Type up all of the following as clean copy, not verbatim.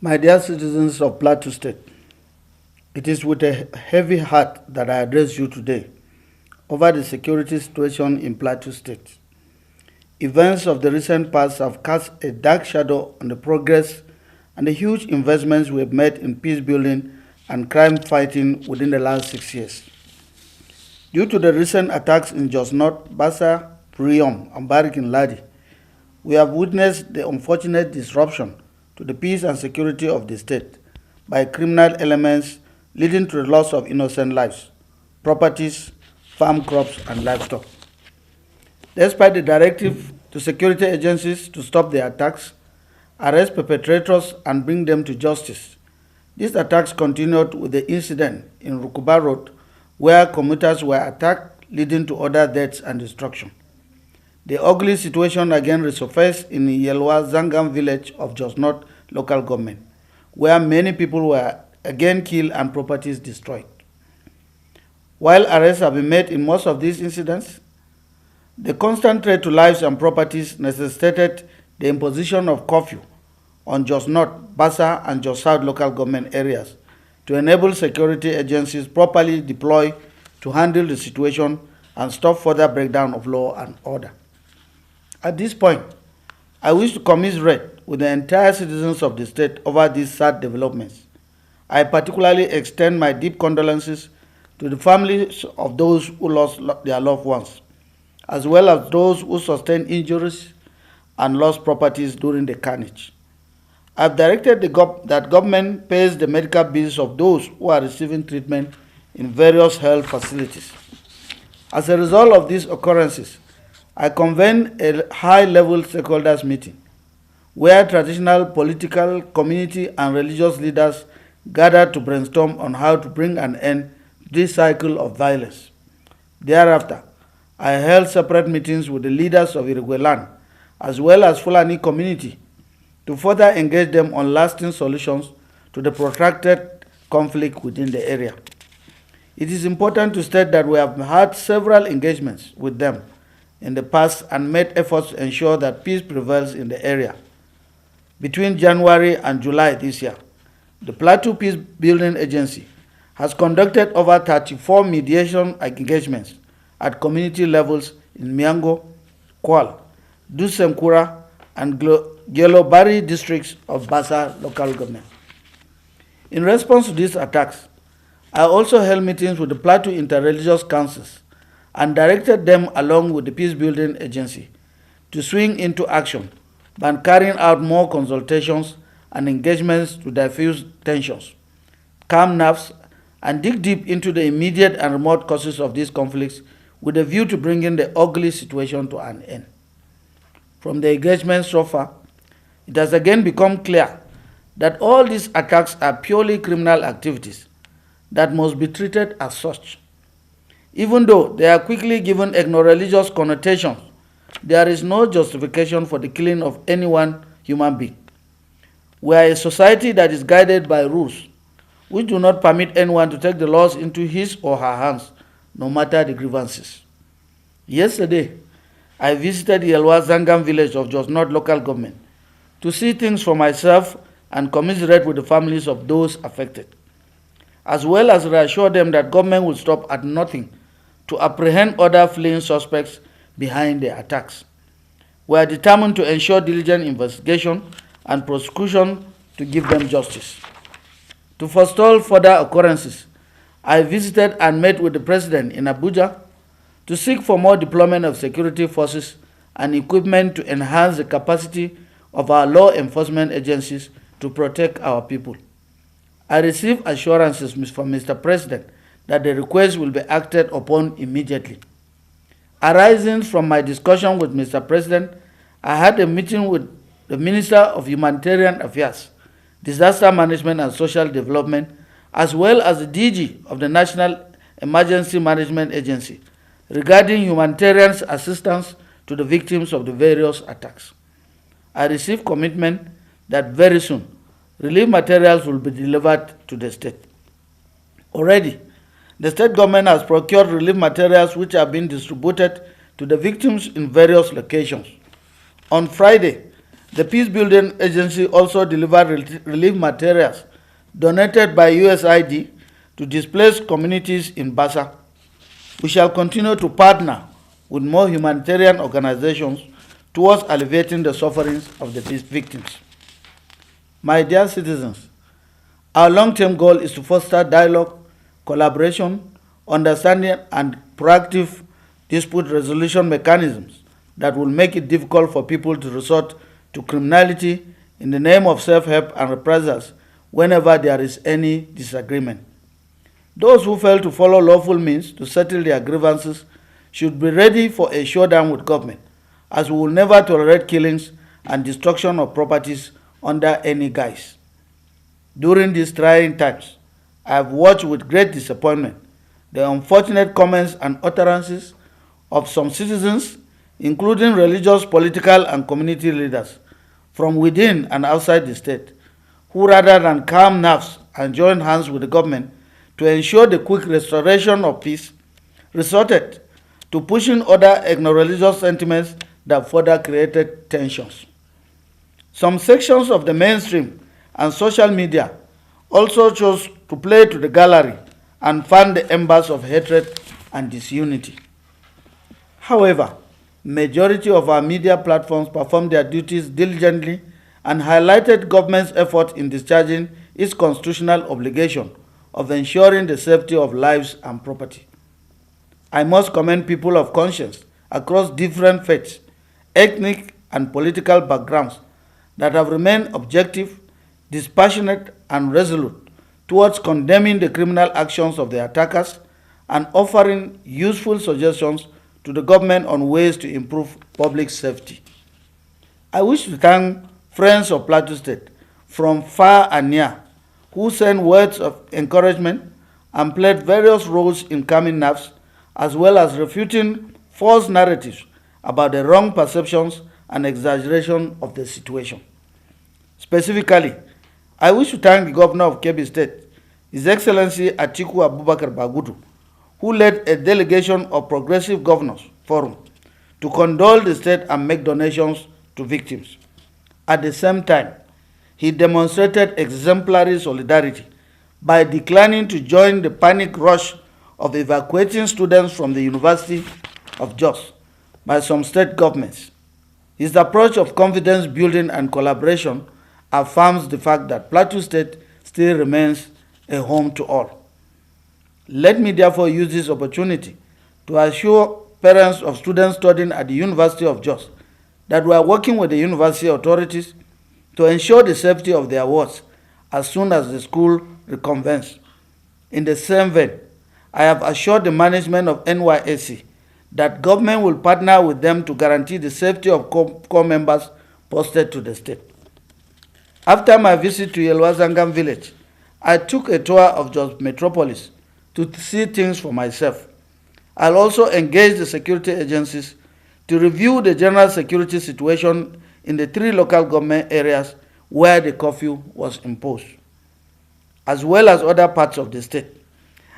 My dear citizens of Plateau State, it is with a heavy heart that I address you today over the security situation in Plateau State. Events of the recent past have cast a dark shadow on the progress and the huge investments we have made in peace building and crime fighting within the last 6 years. Due to the recent attacks in Jos North, Bassa, Priom, and Barikin Ladi, we have witnessed the unfortunate disruption to the peace and security of the state by criminal elements leading to the loss of innocent lives, properties, farm crops, and livestock. Despite the directive to security agencies to stop the attacks, arrest perpetrators, and bring them to justice, these attacks continued with the incident in Rukuba Road, where commuters were attacked, leading to other deaths and destruction. The ugly situation again resurfaced in the Yelwa Zangam village of Jos North local government, where many people were again killed and properties destroyed. While arrests have been made in most of these incidents, the constant threat to lives and properties necessitated the imposition of curfew on Jos North, Bassa, and Jos South local government areas to enable security agencies properly deploy to handle the situation and stop further breakdown of law and order. At this point, I wish to commiserate with the entire citizens of the state over these sad developments. I particularly extend my deep condolences to the families of those who lost their loved ones, as well as those who sustained injuries and lost properties during the carnage. I have directed that government pays the medical bills of those who are receiving treatment in various health facilities. As a result of these occurrences, I convened a high-level stakeholders meeting where traditional, political, community, and religious leaders gathered to brainstorm on how to bring an end to this cycle of violence. Thereafter, I held separate meetings with the leaders of Irigwelan as well as Fulani community to further engage them on lasting solutions to the protracted conflict within the area. It is important to state that we have had several engagements with them in the past and made efforts to ensure that peace prevails in the area. Between January and July this year, the Plateau Peace Building Agency has conducted over 34 mediation engagements at community levels in Miango, Kwal, Dusemkura, and Gelobari districts of Bassa local government. In response to these attacks, I also held meetings with the Plateau Interreligious Councils and directed them along with the Peace Building Agency to swing into action by carrying out more consultations and engagements to diffuse tensions, calm nerves, and dig deep into the immediate and remote causes of these conflicts with a view to bringing the ugly situation to an end. From the engagements so far, it has again become clear that all these attacks are purely criminal activities that must be treated as such. Even though they are quickly given ethno-religious connotations, there is no justification for the killing of any one human being. We are a society that is guided by rules, which do not permit anyone to take the laws into his or her hands, no matter the grievances. Yesterday, I visited Yelwa Zangam village of Jos North local government to see things for myself and commiserate with the families of those affected, as well as reassure them that government will stop at nothing to apprehend other fleeing suspects behind the attacks. We are determined to ensure diligent investigation and prosecution to give them justice. To forestall further occurrences, I visited and met with the President in Abuja to seek for more deployment of security forces and equipment to enhance the capacity of our law enforcement agencies to protect our people. I received assurances from Mr. President that the request will be acted upon immediately. Arising from my discussion with Mr. President, I had a meeting with the Minister of Humanitarian Affairs, Disaster Management and Social Development, as well as the DG of the National Emergency Management Agency regarding humanitarian assistance to the victims of the various attacks. I received commitment that very soon relief materials will be delivered to the state. Already, the state government has procured relief materials which are being distributed to the victims in various locations. On Friday, The Peace Building Agency also delivered relief materials donated by USAID to displaced communities in Bassa. We shall continue to partner with more humanitarian organizations towards alleviating the sufferings of the victims. My dear citizens, our long-term goal is to foster dialogue, collaboration, understanding, and proactive dispute resolution mechanisms that will make it difficult for people to resort to criminality in the name of self-help and reprisals whenever there is any disagreement. Those who fail to follow lawful means to settle their grievances should be ready for a showdown with government, as we will never tolerate killings and destruction of properties under any guise. During these trying times, I have watched with great disappointment the unfortunate comments and utterances of some citizens, including religious, political, and community leaders from within and outside the state, who rather than calm nerves and join hands with the government to ensure the quick restoration of peace, resorted to pushing other ethno-religious sentiments that further created tensions. Some sections of the mainstream and social media also chose to play to the gallery and fan the embers of hatred and disunity. However, majority of our media platforms performed their duties diligently and highlighted government's effort in discharging its constitutional obligation of ensuring the safety of lives and property. I must commend people of conscience across different faiths, ethnic and political backgrounds that have remained objective, dispassionate, and resolute towards condemning the criminal actions of the attackers and offering useful suggestions to the government on ways to improve public safety. I wish to thank friends of Plateau State from far and near who sent words of encouragement and played various roles in calming nerves, as well as refuting false narratives about the wrong perceptions and exaggeration of the situation. Specifically, I wish to thank the Governor of Kebbi State, His Excellency Atiku Abubakar Bagudu, who led a delegation of Progressive Governors Forum to condole the state and make donations to victims. At the same time, he demonstrated exemplary solidarity by declining to join the panic rush of evacuating students from the University of Jos by some state governments. His approach of confidence building and collaboration affirms the fact that Plateau State still remains a home to all. Let me therefore use this opportunity to assure parents of students studying at the University of Jos that we are working with the university authorities to ensure the safety of their wards as soon as the school reconvenes. In the same vein, I have assured the management of NYSC that government will partner with them to guarantee the safety of core members posted to the state. After my visit to Yelwazangam village, I took a tour of Jos Metropolis to see things for myself. I'll also engage the security agencies to review the general security situation in the 3 local government areas where the curfew was imposed, as well as other parts of the state.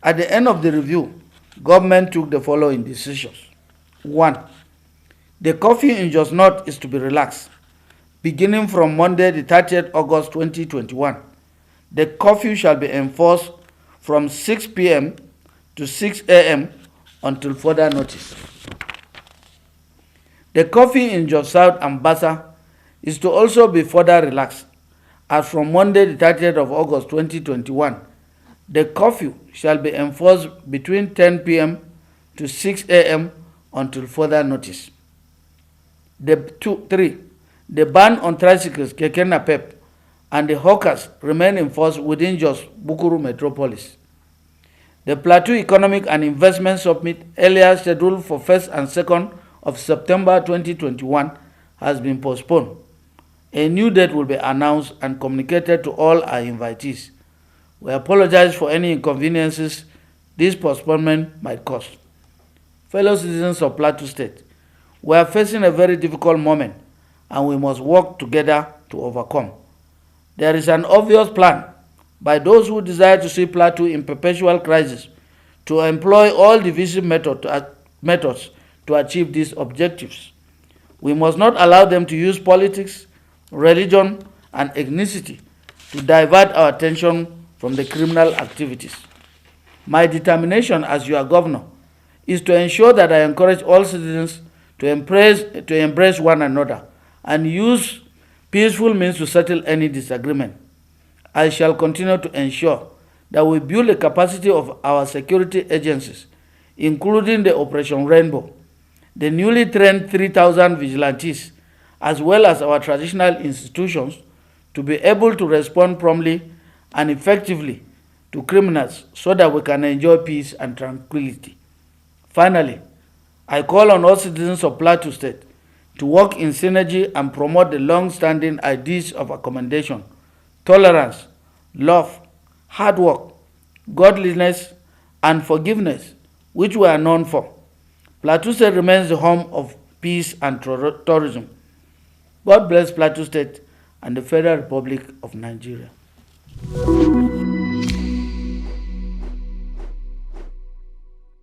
At the end of the review, government took the following decisions. 1. The curfew in Jos North is to be relaxed. Beginning from Monday, the 30th August 2021, the curfew shall be enforced from 6 p.m. to 6 a.m. until further notice. The curfew in Jos South and Bassa is to also be further relaxed, as from Monday, the 30th of August 2021, the curfew shall be enforced between 10 p.m. to 6 a.m. until further notice. 3. The ban on tricycles, keke napep, and the hawkers remain in force within Jos Bukuru Metropolis. The Plateau Economic and Investment Summit, earlier scheduled for 1st and 2nd of September 2021, has been postponed. A new date will be announced and communicated to all our invitees. We apologize for any inconveniences this postponement might cause. Fellow citizens of Plateau State, we are facing a very difficult moment and we must work together to overcome. There is an obvious plan by those who desire to see Plateau in perpetual crisis to employ all divisive methods to achieve these objectives. We must not allow them to use politics, religion, and ethnicity to divert our attention from the criminal activities. My determination as your governor is to ensure that I encourage all citizens to embrace one another and use peaceful means to settle any disagreement. I shall continue to ensure that we build the capacity of our security agencies, including the Operation Rainbow, the newly trained 3,000 vigilantes, as well as our traditional institutions, to be able to respond promptly and effectively to criminals so that we can enjoy peace and tranquility. Finally, I call on all citizens of Plateau State to work in synergy and promote the long-standing ideas of accommodation, tolerance, love, hard work, godliness, and forgiveness, which we are known for. Plateau State remains the home of peace and tourism. God bless Plateau State and the Federal Republic of Nigeria.